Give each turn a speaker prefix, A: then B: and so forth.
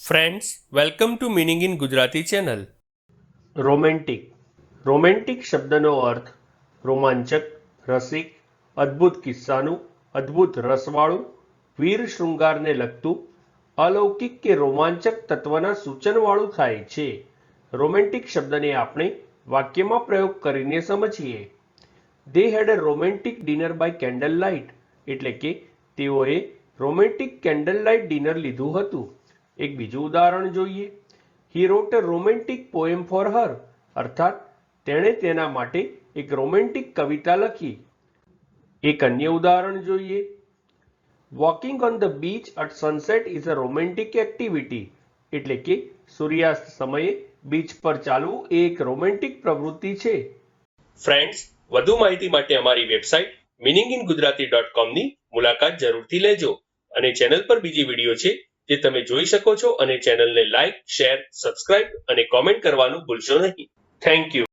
A: Friends, welcome to meaning in Gujarati channel.
B: Romantic શબ્દનો અર્થ રોમાંચક, રસિક, અદ્ભુત કિસ્સાનું, અદ્ભુત રસવાળું, વીર શૃંગારને લગતું, અલૌકિક કે રોમાંચક તત્વના સૂચનવાળું થાય છે. રોમેન્ટિક શબ્દને આપણે વાક્યમાં પ્રયોગ કરીને સમજીએ. They had a romantic dinner by candle light, એટલે કે તેઓએ રોમેન્ટિક કેન્ડલ લાઇટ ડિનર લીધું હતું. એક બીજું ઉદાહરણ જોઈએ. He wrote a romantic poem for her, અર્થાત તેણે તેના માટે એક રોમેન્ટિક કવિતા લખી. એક અન્ય ઉદાહરણ જોઈએ. Walking on the beach at sunset is a romantic activity, એટલે કે સૂર્યાસ્ત સમયે બીચ પર ચાલવું એ એક રોમેન્ટિક પ્રવૃત્તિ છે.
A: ફ્રેન્ડ્સ, વધુ માહિતી માટે અમારી વેબસાઇટ meaningin.gujarati.com ની મુલાકાત જરૂરથી લેજો. અને ચેનલ પર બીજી વિડીયો છે જે તમે જોઈ શકો છો, અને ચેનલને લાઇક, શેર, સબસ્ક્રાઇબ અને કોમેન્ટ કરવાનું ભૂલશો નહીં. Thank you.